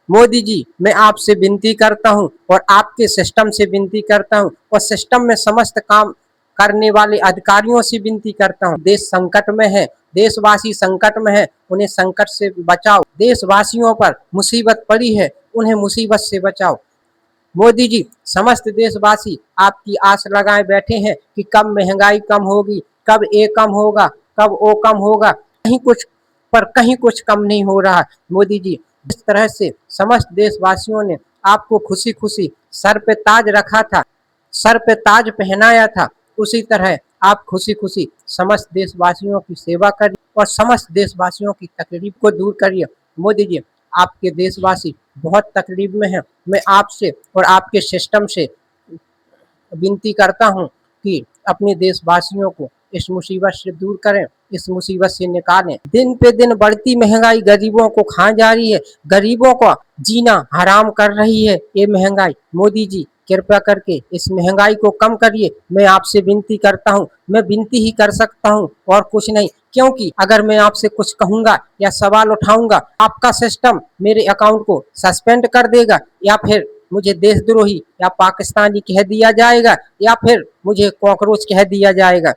मोदी जी, मैं आपसे विनती करता हूं और आपके सिस्टम से विनती करता हूं और सिस्टम में समस्त काम करने वाले अधिकारियों से विनती करता हूं। देश संकट में है, देशवासी संकट में है, उन्हें संकट से बचाओ। देशवासियों पर मुसीबत पड़ी है, उन्हें मुसीबत से बचाओ। मोदी जी, समस्त देशवासी आपकी आस लगाए बैठे हैं कि कब महंगाई कम होगी, कब ये कम होगा, कब वो कम होगा। कहीं कुछ कम नहीं हो रहा। मोदी जी, जिस तरह से समस्त देशवासियों ने आपको खुशी खुशी सर पे ताज रखा था, सर पे ताज पहनाया था, उसी तरह आप खुशी खुशी समस्त देशवासियों की सेवा करिए और समस्त देशवासियों की तकलीफ को दूर करिए। मोदी जी, आपके देशवासी बहुत तकलीफ में हैं। मैं आपसे और आपके सिस्टम से विनती करता हूं कि अपने देशवासियों को इस मुसीबत से दूर करें, इस मुसीबत से निकालें। दिन पे दिन बढ़ती महंगाई गरीबों को खा जा रही है, गरीबों को जीना हराम कर रही है ये महंगाई। मोदी जी, कृपया करके इस महंगाई को कम करिए। मैं आपसे विनती करता हूँ, मैं विनती ही कर सकता हूँ और कुछ नहीं, क्योंकि अगर मैं आपसे कुछ कहूंगा या सवाल उठाऊंगा, आपका सिस्टम मेरे अकाउंट को सस्पेंड कर देगा या फिर मुझे देशद्रोही या पाकिस्तानी कह दिया जाएगा या फिर मुझे कॉकरोच कह दिया जाएगा।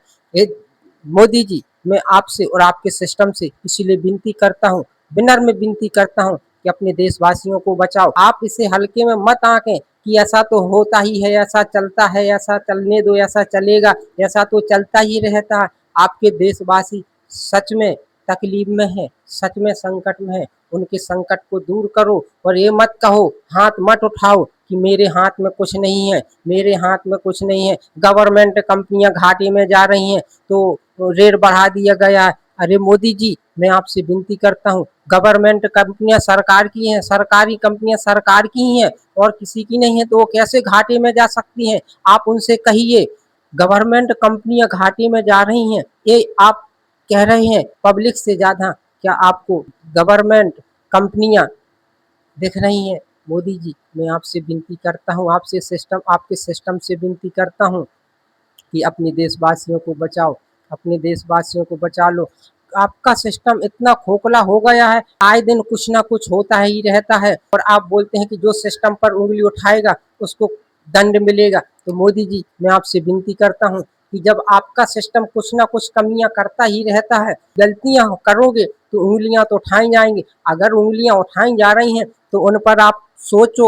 मोदी जी, मैं आपसे और आपके सिस्टम से इसीलिए विनती करता हूँ, विनम्र विनती करता हूँ कि अपने देशवासियों को बचाओ। आप इसे हल्के में मत आंकें कि ऐसा तो होता ही है, ऐसा चलता है, ऐसा चलने दो, ऐसा चलेगा, ऐसा तो चलता ही रहता है। आपके देशवासी सच में तकलीफ में है, सच में संकट में है, उनके संकट को दूर करो और ये मत कहो, हाथ मत उठाओ कि मेरे हाथ में कुछ नहीं है, मेरे हाथ में कुछ नहीं है। गवर्नमेंट कंपनियां घाटे में जा रही हैं तो रेट बढ़ा दिया गया है। अरे मोदी जी, मैं आपसे विनती करता हूँ, गवर्नमेंट कंपनियां सरकार की हैं, सरकारी कंपनियां सरकार की ही हैं और किसी की नहीं है, तो वो कैसे घाटे में जा सकती हैं? आप उनसे कहिए, गवर्नमेंट कंपनियां घाटे में जा रही हैं, ये आप कह रहे हैं पब्लिक से ज्यादा क्या आपको गवर्नमेंट कंपनियां दिख रही हैं? मोदी जी, मैं आपसे विनती करता हूँ, आपके सिस्टम से विनती करता हूँ कि अपने देशवासियों को बचाओ, अपने देशवासियों को बचा लो। आपका सिस्टम इतना खोखला हो गया है, आए दिन कुछ ना कुछ होता ही रहता है और आप बोलते हैं कि जो सिस्टम पर उंगली उठाएगा उसको दंड मिलेगा। तो मोदी जी, मैं आपसे विनती करता हूँ कि जब आपका सिस्टम कुछ ना कुछ कमियां करता ही रहता है, गलतियां करोगे तो उंगलियां तो उठाई जाएंगी। अगर उंगलियां उठाई जा रही हैं तो उन पर आप सोचो,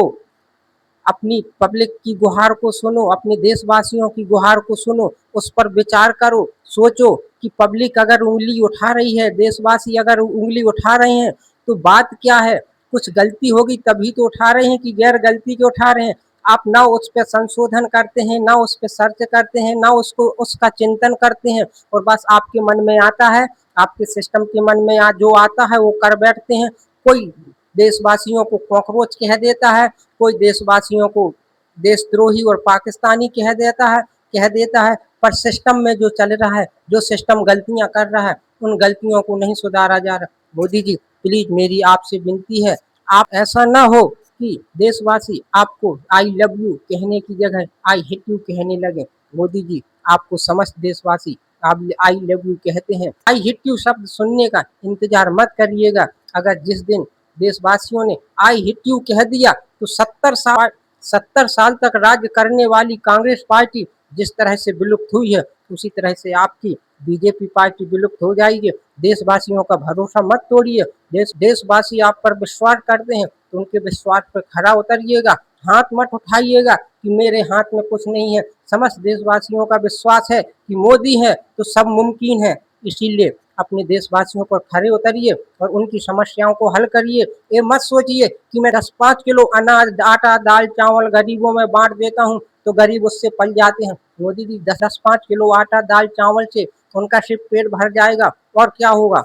अपनी पब्लिक की गुहार को सुनो, अपने देशवासियों की गुहार को सुनो, उस पर विचार करो, सोचो कि पब्लिक अगर उंगली उठा रही है, देशवासी अगर उंगली उठा रहे हैं तो बात क्या है? कुछ गलती होगी तभी तो उठा रहे हैं कि गैर गलती के उठा रहे हैं? आप ना उस पर संशोधन करते हैं, ना उस पर सर्च करते हैं, ना उसको उसका चिंतन करते हैं और बस आपके मन में आता है, आपके सिस्टम के मन में जो आता है वो कर बैठते हैं। कोई देशवासियों को कॉकरोच कह देता है, कोई देशवासियों को देशद्रोही और पाकिस्तानी कह देता है, पर सिस्टम में जो चल रहा है, जो सिस्टम गलतियां कर रहा है, उन गलतियों को नहीं सुधारा जा रहा। मोदी जी, प्लीज मेरी आपसे विनती है, आप ऐसा ना हो कि देशवासी आपको आई लव यू कहने की जगह आई हिट यू कहने लगे। मोदी जी, आपको समस्त देशवासी आप आई लव यू कहते हैं, आई हिट यू शब्द सुनने का इंतजार मत करिएगा। अगर जिस दिन देशवासियों ने आई हिट यू कह दिया तो 70 साल तक राज्य करने वाली कांग्रेस पार्टी जिस तरह से विलुप्त हुई है, उसी तरह से आपकी बीजेपी पार्टी विलुप्त हो जाएगी। देशवासियों का भरोसा मत तोड़िए। देशवासी आप पर विश्वास करते हैं तो उनके विश्वास पर खरा उतरिएगा। हाथ मत उठाइएगा कि मेरे हाथ में कुछ नहीं है। समस्त देशवासियों का विश्वास है कि मोदी है तो सब मुमकिन है। इसीलिए अपने देशवासियों पर खरे उतरिए और उनकी समस्याओं को हल करिए। ये मत सोचिए कि मैं 10-5 किलो अनाज, आटा, दाल, चावल गरीबों में बांट देता हूँ तो गरीब उससे पल जाते हैं। मोदी जी, 10-5 किलो आटा, दाल, चावल से उनका सिर्फ पेट भर जाएगा और क्या होगा?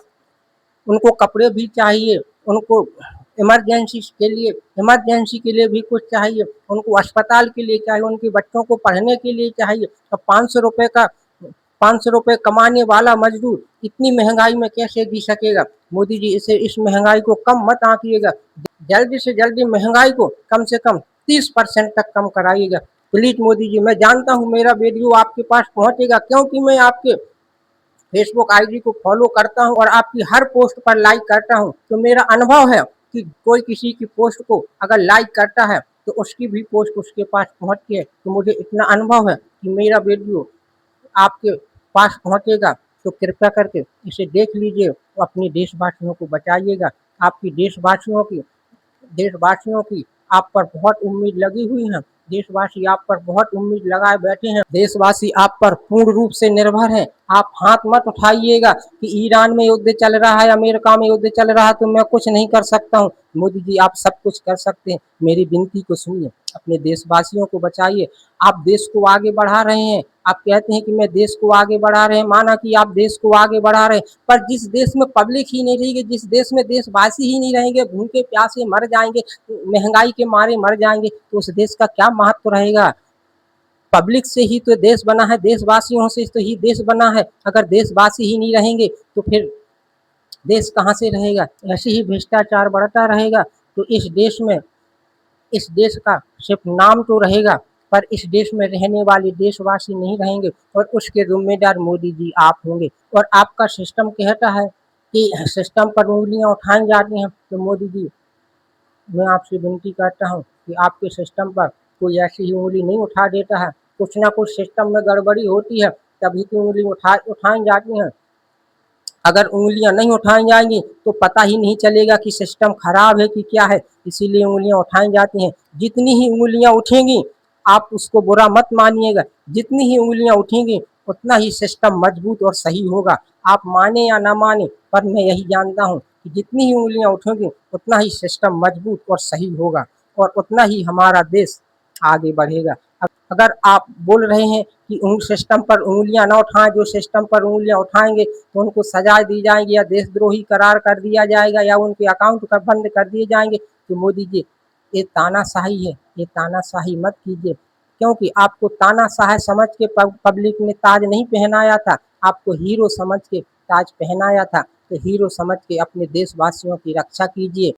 उनको कपड़े भी चाहिए, उनको इमरजेंसी के लिए भी कुछ चाहिए, उनको अस्पताल के लिए चाहिए, उनके बच्चों को पढ़ने के लिए चाहिए। तो 500 रुपये कमाने वाला मजदूर इतनी महंगाई में कैसे जी सकेगा? मोदी जी, इस महंगाई को कम मत आंकिएगा, जल्दी से जल्दी महंगाई को कम से कम 30% तक कम कराइएगा। प्लीज मोदी जी, मैं जानता हूँ मेरा वीडियो आपके पास पहुंचेगा क्योंकि मैं आपके फेसबुक आईडी को फॉलो करता हूं और आपकी हर पोस्ट पर लाइक करता हूं, तो मेरा अनुभव है कि कोई किसी की पोस्ट को अगर लाइक करता है तो उसकी भी पोस्ट उसके पास पहुँचती है। तो मुझे इतना अनुभव है कि मेरा वीडियो आपके पास पहुँचेगा, तो कृपया करके इसे देख लीजिए और अपने देशवासियों को बचाइएगा। आपकी देशवासियों की आप पर बहुत उम्मीद लगी हुई है। देशवासी आप पर बहुत उम्मीद लगाए बैठे हैं। देशवासी आप पर पूर्ण रूप से निर्भर हैं। आप हाथ मत उठाइएगा कि ईरान में युद्ध चल रहा है, अमेरिका में युद्ध चल रहा है तो मैं कुछ नहीं कर सकता हूँ। मोदी जी आप सब कुछ कर सकते हैं। मेरी विनती को सुनिए, अपने देशवासियों को बचाइए। आप देश को आगे बढ़ा रहे हैं। आप कहते हैं कि मैं देश को आगे बढ़ा रहे हैं, माना कि आप देश को आगे बढ़ा रहे हैं, पर जिस देश में पब्लिक ही नहीं रहेगी, जिस देश में देशवासी ही नहीं रहेंगे, भूखे प्यासे मर जाएंगे, महंगाई के मारे मर जाएंगे, तो उस देश का क्या महत्व रहेगा। पब्लिक से ही तो देश बना है, देशवासियों से तो ही देश बना है। अगर देशवासी ही नहीं रहेंगे तो फिर देश कहाँ से रहेगा। ऐसे ही भ्रष्टाचार बढ़ता रहेगा तो इस देश का सिर्फ नाम तो रहेगा, पर इस देश में रहने वाले देशवासी नहीं रहेंगे और उसके जिम्मेदार मोदी जी आप होंगे। और आपका सिस्टम कहता है कि सिस्टम पर उंगलियां उठाई जाती हैं, तो मोदी जी मैं आपसे विनती करता हूँ कि आपके सिस्टम पर कोई ऐसी ही उंगली नहीं उठा देता है। कुछ ना कुछ सिस्टम में गड़बड़ी होती है, तभी तो उंगली उठाई जाती हैं। अगर उंगलियां नहीं उठाई जाएंगी तो पता ही नहीं चलेगा कि सिस्टम खराब है कि क्या है, इसीलिए उंगलियां उठाई जाती हैं। जितनी ही उंगलियां उठेंगी आप उसको बुरा मत मानिएगा, जितनी ही उंगलियां उठेंगी उतना ही सिस्टम मजबूत और सही होगा। आप माने या ना माने, पर मैं यही जानता हूँ कि जितनी ही उंगलियां उठेंगी उतना ही सिस्टम मजबूत और सही होगा और उतना ही हमारा देश आगे बढ़ेगा। अगर आप बोल रहे हैं कि उन सिस्टम पर उंगलियां ना उठाएं, जो सिस्टम पर उंगलियां उठाएंगे तो उनको सजा दी जाएगी या देशद्रोही करार कर दिया जाएगा या उनके अकाउंट का बंद कर दिए जाएंगे, तो मोदी जी ये तानाशाही है, ये तानाशाही मत कीजिए। क्योंकि आपको तानाशाह समझ के पब्लिक ने ताज नहीं पहनाया था, आपको हीरो समझ के ताज पहनाया था। तो हीरो समझ के अपने देशवासियों की रक्षा कीजिए।